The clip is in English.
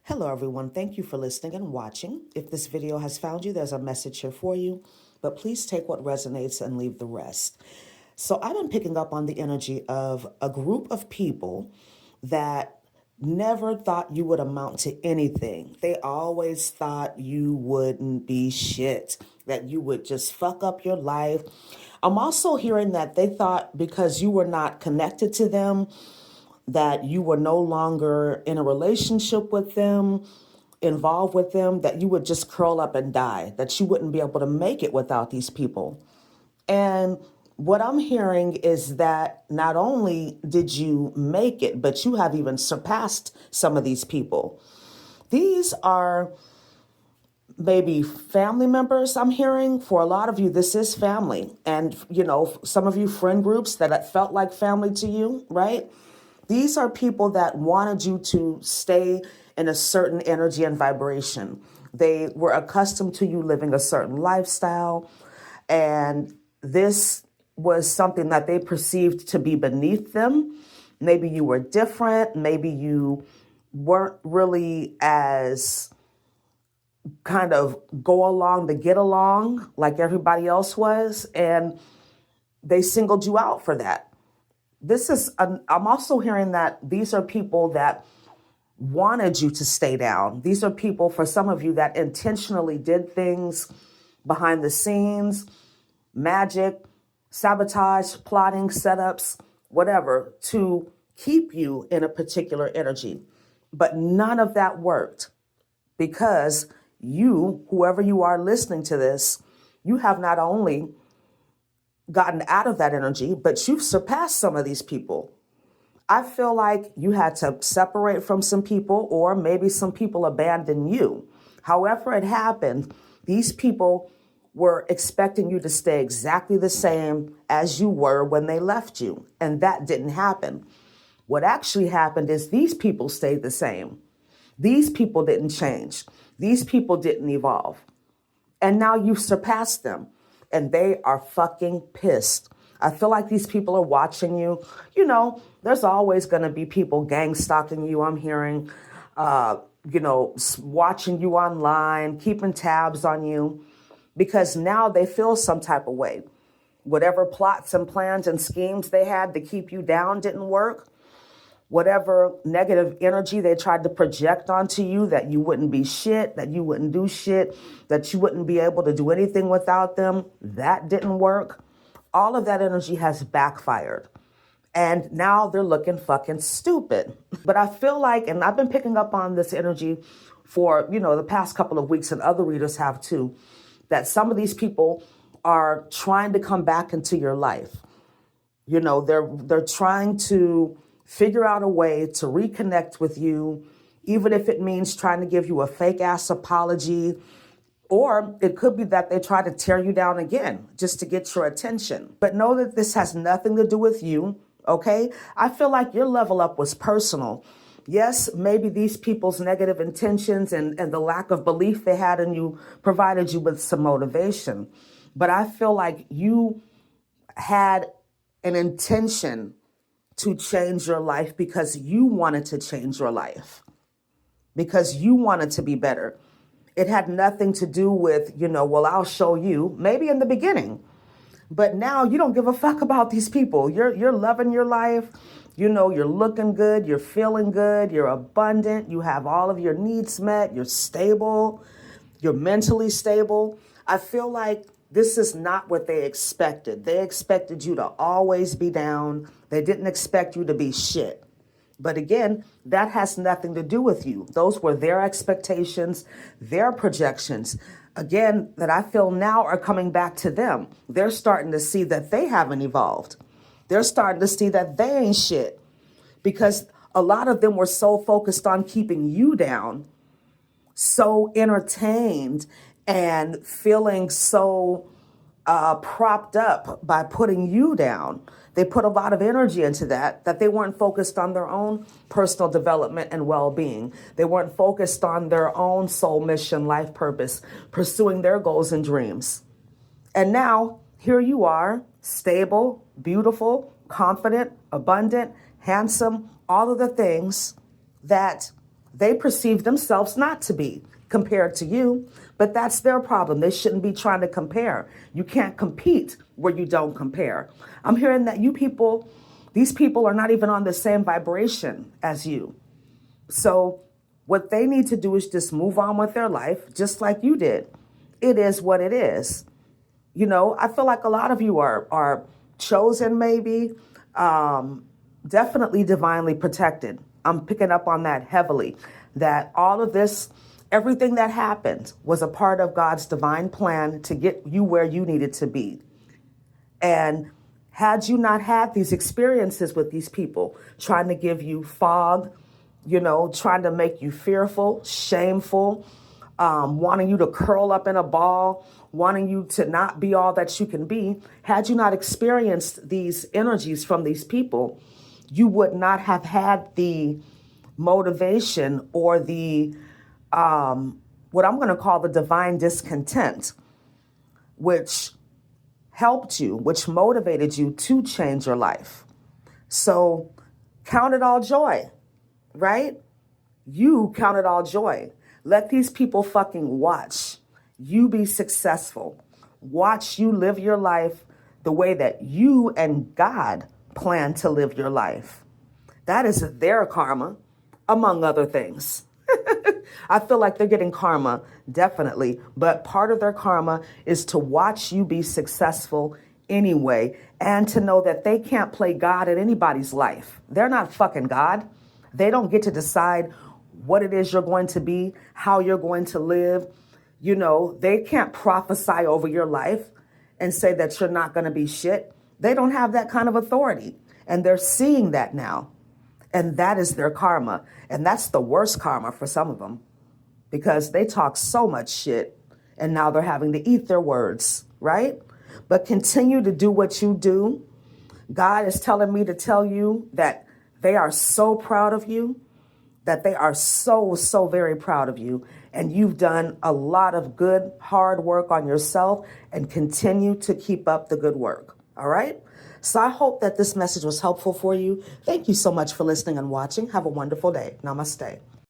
Hello, everyone. Thank you for listening and watching. If this video has found you, there's a message here for you, but please take what resonates and leave the rest. So I've been picking up on the energy of a group of people that never thought you would amount to anything. They always thought you wouldn't be shit, that you would just fuck up your life. I'm also hearing that they thought because you were not connected to them, that you were no longer in a relationship with them, involved with them, that you would just curl up and die, that you wouldn't be able to make it without these people. And what I'm hearing is that not only did you make it, but you have even surpassed some of these people. These are maybe family members. I'm hearing for a lot of you, this is family. And, some of you friend groups that felt like family to you, right? These are people that wanted you to stay in a certain energy and vibration. They were accustomed to you living a certain lifestyle, and this was something that they perceived to be beneath them. Maybe you were different. Maybe you weren't really as kind of go along to get along like everybody else was, and they singled you out for that. I'm also hearing that these are people that wanted you to stay down. These are people, for some of you, that intentionally did things behind the scenes, magic, sabotage, plotting, setups, whatever, to keep you in a particular energy. But none of that worked because you, whoever you are listening to this, you have not only gotten out of that energy, but you've surpassed some of these people. I feel like you had to separate from some people, or maybe some people abandoned you. However it happened, these people were expecting you to stay exactly the same as you were when they left you, and that didn't happen. What actually happened is these people stayed the same. These people didn't change. These people didn't evolve. And now you've surpassed them, and they are fucking pissed. I feel like these people are watching you. There's always going to be people gang stalking you, I'm hearing, watching you online, keeping tabs on you, because now they feel some type of way. Whatever plots and plans and schemes they had to keep you down didn't work. Whatever negative energy they tried to project onto you, that you wouldn't be shit, that you wouldn't do shit, that you wouldn't be able to do anything without them, that didn't work. All of that energy has backfired. And now they're looking fucking stupid. But I feel like, and I've been picking up on this energy for, the past couple of weeks, and other readers have too, that some of these people are trying to come back into your life. They're trying to figure out a way to reconnect with you, even if it means trying to give you a fake ass apology. Or it could be that they try to tear you down again just to get your attention. But know that this has nothing to do with you, okay? I feel like your level up was personal. Yes, maybe these people's negative intentions and the lack of belief they had in you provided you with some motivation. But I feel like you had an intention to change your life because you wanted to change your life, because you wanted to be better. It had nothing to do with, I'll show you, maybe in the beginning. But now you don't give a fuck about these people. You're loving your life. You're looking good. You're feeling good. You're abundant. You have all of your needs met. You're stable. You're mentally stable. I feel like this is not what they expected. They expected you to always be down. They didn't expect you to be shit. But again, that has nothing to do with you. Those were their expectations, their projections, again, that I feel now are coming back to them. They're starting to see that they haven't evolved. They're starting to see that they ain't shit, because a lot of them were so focused on keeping you down, so entertained and feeling so propped up by putting you down. They put a lot of energy into that they weren't focused on their own personal development and well-being. They weren't focused on their own soul mission, life purpose, pursuing their goals and dreams. And now here you are, stable, beautiful, confident, abundant, handsome, all of the things that They perceive themselves not to be compared to you, but that's their problem. They shouldn't be trying to compare. You can't compete where you don't compare. I'm hearing that these people are not even on the same vibration as you. So what they need to do is just move on with their life, just like you did. It is what it is. I feel like a lot of you are chosen, maybe, definitely divinely protected. I'm picking up on that heavily, that all of this, everything that happened was a part of God's divine plan to get you where you needed to be. And had you not had these experiences with these people trying to give you fog, trying to make you fearful, shameful, wanting you to curl up in a ball, wanting you to not be all that you can be, had you not experienced these energies from these people, you would not have had the motivation or the, what I'm going to call the divine discontent, which helped you, which motivated you to change your life. So count it all joy, right? You count it all joy. Let these people fucking watch you be successful. Watch you live your life the way that you and God plan to live your life. That is their karma, among other things. I feel like they're getting karma, definitely. But part of their karma is to watch you be successful anyway, and to know that they can't play God in anybody's life. They're not fucking God. They don't get to decide what it is you're going to be, how you're going to live. They can't prophesy over your life and say that you're not going to be shit. They don't have that kind of authority. And they're seeing that now. And that is their karma. And that's the worst karma for some of them, because they talk so much shit and now they're having to eat their words, right? But continue to do what you do. God is telling me to tell you that they are so proud of you, that they are so, so very proud of you. And you've done a lot of good, hard work on yourself, and continue to keep up the good work. All right? So I hope that this message was helpful for you. Thank you so much for listening and watching. Have a wonderful day. Namaste.